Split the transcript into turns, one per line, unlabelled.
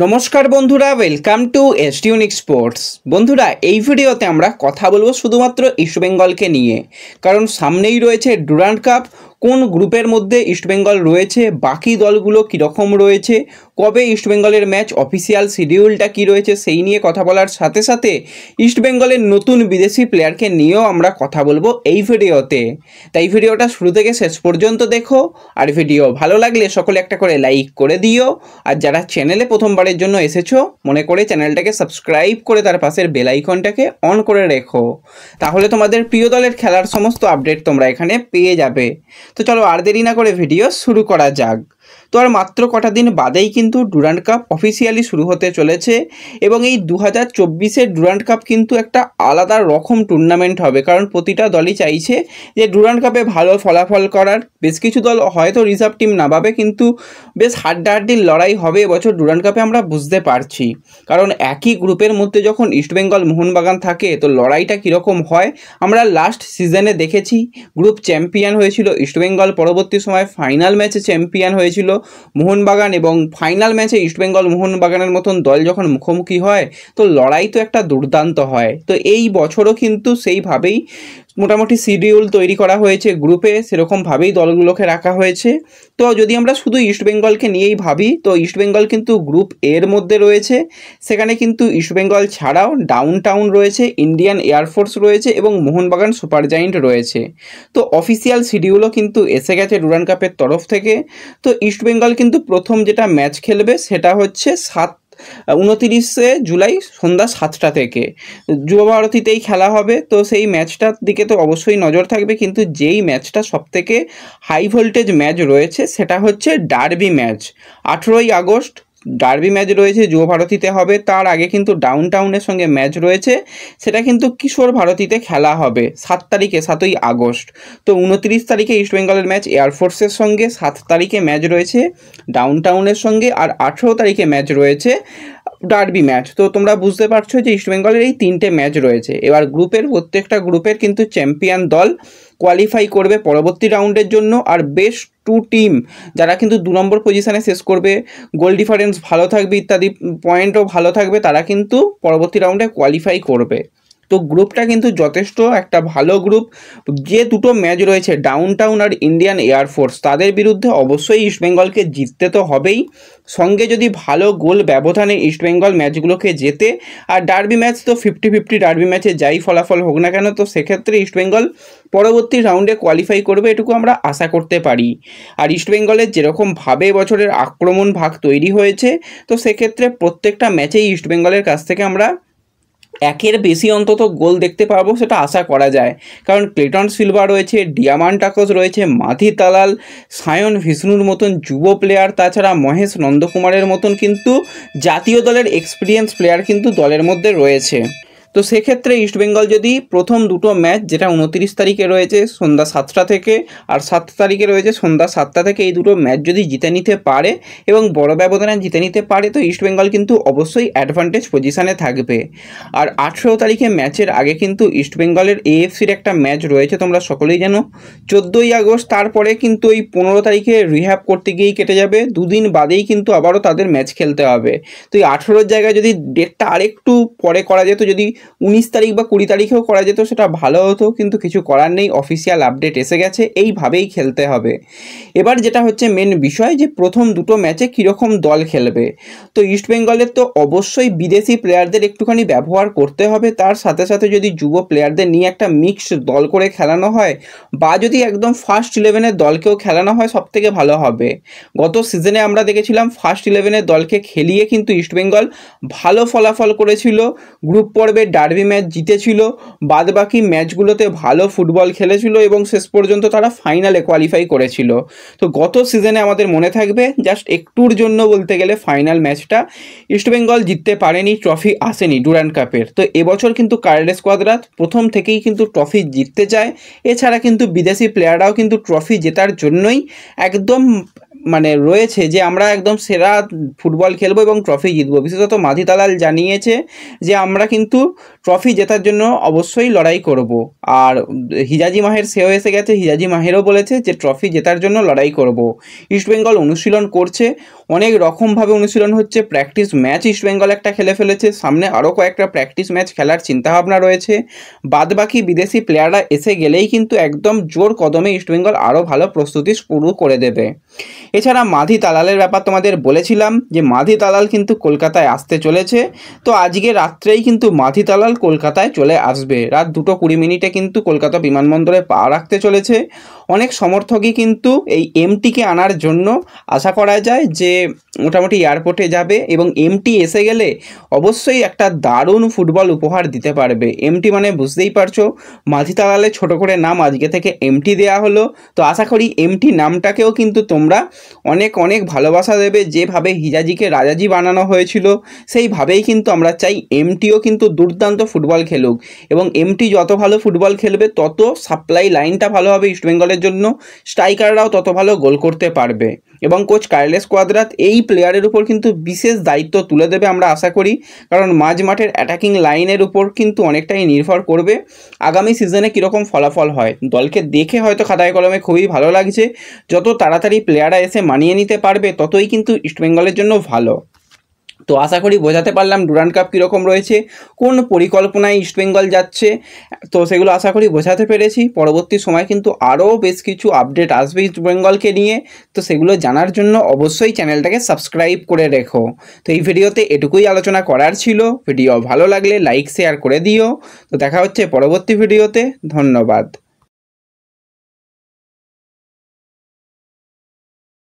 নমস্কার বন্ধুরা, welcome to এসটিউনিক sports. বন্ধুরা, এই ভিডিওতে আমরা কথা বলবো শুধুমাত্র ইস্টবেঙ্গলকে নিয়ে, কারণ সামনেই রয়েছে ডুরান্ড কাপ। কোন গ্রুপের মধ্যে ইস্টবেঙ্গল রয়েছে, বাকি দলগুলো কীরকম রয়েছে, কবে ইস্টবেঙ্গলের ম্যাচ, অফিসিয়াল শিডিউলটা কী রয়েছে, সেই নিয়ে কথা বলার সাথে সাথে ইস্টবেঙ্গলের নতুন বিদেশি প্লেয়ারকে নিয়েও আমরা কথা বলবো এই ভিডিওতে। তাই ভিডিওটা শুরু থেকে শেষ পর্যন্ত দেখো, আর ভিডিও ভালো লাগলে সকলে একটা করে লাইক করে দিও। আর যারা চ্যানেলে প্রথমবারের জন্য এসেছো, মনে করে চ্যানেলটাকে সাবস্ক্রাইব করে তার পাশের বেল আইকনটাকে অন করে রেখো, তাহলে তোমাদের প্রিয় দলের খেলার সমস্ত আপডেট তোমরা এখানে পেয়ে যাবে। তো চলো আর দেরি না করে ভিডিও শুরু করা যাক। তো আর মাত্র কটা দিন বাদেই কিন্তু ডুরান্ড কাপ অফিসিয়ালি শুরু হতে চলেছে, এবং এই 2024-এর ডুরান্ড কাপ কিন্তু একটা আলাদা রকম টুর্নামেন্ট হবে, কারণ প্রতিটা দলই চাইছে যে ডুরান্ড কাপে ভালো ফলাফল করার। বেশ কিছু দল হয়তো রিজার্ভ টিম নামাবে, কিন্তু বেশ হাড্ডাহাড্ডির লড়াই হবে এবছর ডুরান্ড কাপে, আমরা বুঝতে পারছি। কারণ একই গ্রুপের মধ্যে যখন ইস্টবেঙ্গল মোহনবাগান থাকে, তো লড়াইটা কীরকম হয় আমরা লাস্ট সিজনে দেখেছি। গ্রুপ চ্যাম্পিয়ন হয়েছিল ইস্টবেঙ্গল, পরবর্তী সময় ফাইনাল ম্যাচে চ্যাম্পিয়ন হয়েছিল মোহনবাগান, এবং ফাইনাল ম্যাচে ইস্টবেঙ্গল মোহনবাগানের মতন দল যখন মুখোমুখি হয়, তো লড়াই তো একটা দুর্দান্ত হয়। তো এই বছরও কিন্তু সেইভাবেই মোটামুটি শিডিউল তৈরি করা হয়েছে গ্রুপে, সেরকমভাবেই দলগুলোকে রাখা হয়েছে। তো যদি আমরা শুধু ইস্টবেঙ্গলকে নিয়েই ভাবি, তো ইস্টবেঙ্গল কিন্তু গ্রুপ এর মধ্যে রয়েছে। সেখানে কিন্তু ইস্টবেঙ্গল ছাড়াও ডাউন টাউন রয়েছে, ইন্ডিয়ান এয়ারফোর্স রয়েছে এবং মোহনবাগান সুপার জায়েন্ট রয়েছে। তো অফিসিয়াল শিডিউলও কিন্তু এসে গেছে ডুরান্ড কাপের তরফ থেকে। তো ইস্টবেঙ্গল কিন্তু প্রথম যেটা ম্যাচ খেলবে সেটা হচ্ছে 29শে জুলাই সন্ধ্যা 7টা থেকে যুবভারতীতেই খেলা হবে। তো সেই ম্যাচটার দিকে তো অবশ্যই নজর থাকবে, কিন্তু যেই ম্যাচটা সবথেকে হাই ভোল্টেজ ম্যাচ রয়েছে সেটা হচ্ছে ডার্বি ম্যাচ। 18ই আগস্ট ডার্বি ম্যাচ রয়েছে, যুবভারতীতে হবে। তার আগে কিন্তু ডাউন টাউনের সঙ্গে ম্যাচ রয়েছে, সেটা কিন্তু কিশোর ভারতীতে খেলা হবে 7 তারিখে, 7ই আগস্ট। তো 29 তারিখে ইস্টবেঙ্গলের ম্যাচ এয়ারফোর্সের সঙ্গে, 7 তারিখে ম্যাচ রয়েছে ডাউন টাউনের সঙ্গে, আর 18 তারিখে ম্যাচ রয়েছে ডার্বি ম্যাচ। তো তোমরা বুঝতে পারছো যে ইস্টবেঙ্গলের এই 3টে ম্যাচ রয়েছে। এবার গ্রুপের প্রত্যেকটা গ্রুপের কিন্তু চ্যাম্পিয়ন দল কোয়ালিফাই করবে পরবর্তী রাউন্ডের জন্য, আর বেস্ট 2 টিম যারা কিন্তু 2 নম্বর পজিশানে শেষ করবে, গোল ডিফারেন্স ভালো থাকবে ইত্যাদি পয়েন্টও ভালো থাকবে, তারা কিন্তু পরবর্তী রাউন্ডে কোয়ালিফাই করবে। তো গ্রুপটা কিন্তু যথেষ্ট একটা ভালো গ্রুপ। যে দুটো ম্যাচ রয়েছে ডাউন টাউন আর ইন্ডিয়ান এয়ারফোর্স, তাদের বিরুদ্ধে অবশ্যই ইস্টবেঙ্গলকে জিততে তো হবেই, সঙ্গে যদি ভালো গোল ব্যবধানে ইস্টবেঙ্গল ম্যাচগুলোকে জেতে। আর ডার্বি ম্যাচ তো 50-50, ডার্বি ম্যাচে যাই ফলাফল হোক না কেন, তো সেক্ষেত্রে ইস্টবেঙ্গল পরবর্তী রাউন্ডে কোয়ালিফাই করবে, এটুকু আমরা আশা করতে পারি। আর ইস্টবেঙ্গলের যেরকমভাবে বছরের আক্রমণ ভাগ তৈরি হয়েছে, তো সেক্ষেত্রে প্রত্যেকটা ম্যাচেই ইস্টবেঙ্গলের কাছ থেকে আমরা একের বেশি অন্তত গোল দেখতে পাবো, সেটা আশা করা যায়। কারণ ক্লেটন সিলভা রয়েছে, ডিয়ামান্টাকস রয়েছে, মাধি তালাল, সায়ন বিষ্ণুর মতন যুব প্লেয়ার, তাছাড়া মহেশ নন্দকুমারের মতন কিন্তু জাতীয় দলের এক্সপিরিয়েন্স প্লেয়ার কিন্তু দলের মধ্যে রয়েছে। তো সেক্ষেত্রে ইস্টবেঙ্গল যদি প্রথম দুটো ম্যাচ, যেটা 29 তারিখে রয়েছে সন্ধ্যা 7টা থেকে, আর 7 তারিখে রয়েছে সন্ধ্যা 7টা থেকে, এই দুটো ম্যাচ যদি জিতে নিতে পারে এবং বড় ব্যবধানে জিতে নিতে পারে, তো ইস্টবেঙ্গল কিন্তু অবশ্যই অ্যাডভান্টেজ পজিশানে থাকবে। আর 18 তারিখে ম্যাচের আগে কিন্তু ইস্টবেঙ্গলের এএফসির একটা ম্যাচ রয়েছে, তোমরা সকলেই জানো, 14ই আগস্ট। তারপরে কিন্তু এই 15 তারিখে রিহ্যাব করতে গিয়েই কেটে যাবে, দুদিন বাদেই কিন্তু আবারও তাদের ম্যাচ খেলতে হবে। তো এই 18-র জায়গায় যদি ডেটটা আরেকটু পরে করা যেত, যদি 19 তারিখ বা 20 তারিখেও করা যেত, সেটা ভালো হতো, কিন্তু কিছু করার নেই, অফিসিয়াল আপডেট এসে গেছে, এইভাবেই খেলতে হবে। এবার যেটা হচ্ছে মেন বিষয়, যে প্রথম দুটো ম্যাচে কীরকম দল খেলবে। তো ইস্টবেঙ্গলের তো অবশ্যই বিদেশি প্লেয়ারদের একটুখানি ব্যবহার করতে হবে, তার সাথে সাথে যদি যুব প্লেয়ারদের নিয়ে একটা মিক্সড দল করে খেলানো হয়, বা যদি একদম ফার্স্ট 11-এর দলকেও খেলানো হয়, সবথেকে ভালো হবে। গত সিজনে আমরা দেখেছিলাম ফার্স্ট 11-এর দলকে খেলিয়ে কিন্তু ইস্টবেঙ্গল ভালো ফলাফল করেছিল, গ্রুপ পর্বে ডার্বি ম্যাচ জিতেছিল, বাদবাকি ম্যাচগুলোতে ভালো ফুটবল খেলেছিল এবং শেষ পর্যন্ত তারা ফাইনালে কোয়ালিফাই করেছিল। তো গত সিজনে আমাদের মনে থাকবে, জাস্ট একটুর জন্য বলতে গেলে ফাইনাল ম্যাচটা ইস্টবেঙ্গল জিততে পারেনি, ট্রফি আসেনি ডুরান্ড কাপের। তো এবছর কিন্তু কার্ডে স্কোয়াডরা প্রথম থেকেই কিন্তু ট্রফি জিততে চায়। এছাড়া কিন্তু বিদেশি প্লেয়াররাও কিন্তু ট্রফি জেতার জন্যই একদম মানে রয়েছে যে আমরা একদম সেরা ফুটবল খেলবো এবং ট্রফি জিতবো। বিশেষত মাধি দালাল জানিয়েছে যে আমরা কিন্তু ট্রফি জেতার জন্য অবশ্যই লড়াই করব। আর হিজাজি মাহের সেও এসে গেছে, হিজাজি মাহেরও বলেছে যে ট্রফি জেতার জন্য লড়াই করব। ইস্টবেঙ্গল অনুশীলন করছে, অনেক রকমভাবে অনুশীলন হচ্ছে। প্র্যাকটিস ম্যাচ ইস্টবেঙ্গল একটা খেলে ফেলেছে, সামনে আরও কয়েকটা প্র্যাকটিস ম্যাচ খেলার চিন্তাভাবনা রয়েছে। বাদবাকি বিদেশি প্লেয়াররা এসে গেলেই কিন্তু একদম জোর কদমে ইস্টবেঙ্গল আরও ভালো প্রস্তুতি শুরু করে দেবে। এছাড়া মাধি দালালের ব্যাপার তোমাদের বলেছিলাম যে মাধি দালাল কিন্তু কলকাতায় আসতে চলেছে। তো আজকে রাত্রেই কিন্তু মাধি দালাল কলকাতায় চলে আসবে, রাত 2:20 কিন্তু কলকাতা বিমানবন্দরে পা রাখতে চলেছে। অনেক সমর্থকই কিন্তু এই এমটিকে আনার জন্য আশা করা যায় যে মোটামুটি এয়ারপোর্টে যাবে এবং এমটি এসে গেলে অবশ্যই একটা দারুণ ফুটবল উপহার দিতে পারবে। এমটি মানে বুঝতেই পারছো, মাঝি দালালের ছোটো করে নাম আজকে থেকে এমটি দেওয়া হলো। তো আশা করি এমটি নামটাকেও কিন্তু তোমরা অনেক অনেক ভালোবাসা দেবে। যেভাবে হিজাজিকে রাজাজি বানানো হয়েছিল সেইভাবেই কিন্তু আমরা চাই এমটিও কিন্তু দুর্দান্ত ফুটবল খেলুক, এবং এমটি যত ভালো ফুটবল খেলবে তত সাপ্লাই লাইনটা ভালো হবে ইস্টবেঙ্গলের জন্য, স্ট্রাইকাররাও তত ভালো গোল করতে পারবে। এবং কোচ কার্লেস কোয়াদ্রাত এই প্লেয়ারের উপর কিন্তু বিশেষ দায়িত্ব তুলে দেবে আমরা আশা করি, কারণ মাঝ মাঠের অ্যাটাকিং লাইনের উপর কিন্তু অনেকটাই নির্ভর করবে আগামী সিজনে কীরকম ফলাফল হয়। দলকে দেখে হয়তো খাতায় কলমে খুবই ভালো লাগছে, যত তাড়াতাড়ি প্লেয়াররা এসে মানিয়ে নিতে পারবে ততই কিন্তু ইস্টবেঙ্গলের জন্য ভালো। তো আশা করি বোঝাতে পারলাম ডুরান্ড কাপ কীরকম রয়েছে, কোন পরিকল্পনায় ইস্টবেঙ্গল যাচ্ছে, তো সেগুলো আশা করি বোঝাতে পেরেছি। পরবর্তী সময় কিন্তু আরও বেশ কিছু আপডেট আসবে ইস্টবেঙ্গলকে নিয়ে, তো সেগুলো জানার জন্য অবশ্যই চ্যানেলটাকে সাবস্ক্রাইব করে রেখো। তো এই ভিডিওতে এটুকুই আলোচনা করার ছিল। ভিডিও ভালো লাগলে লাইক শেয়ার করে দিও। তো দেখা হচ্ছে পরবর্তী ভিডিওতে, ধন্যবাদ।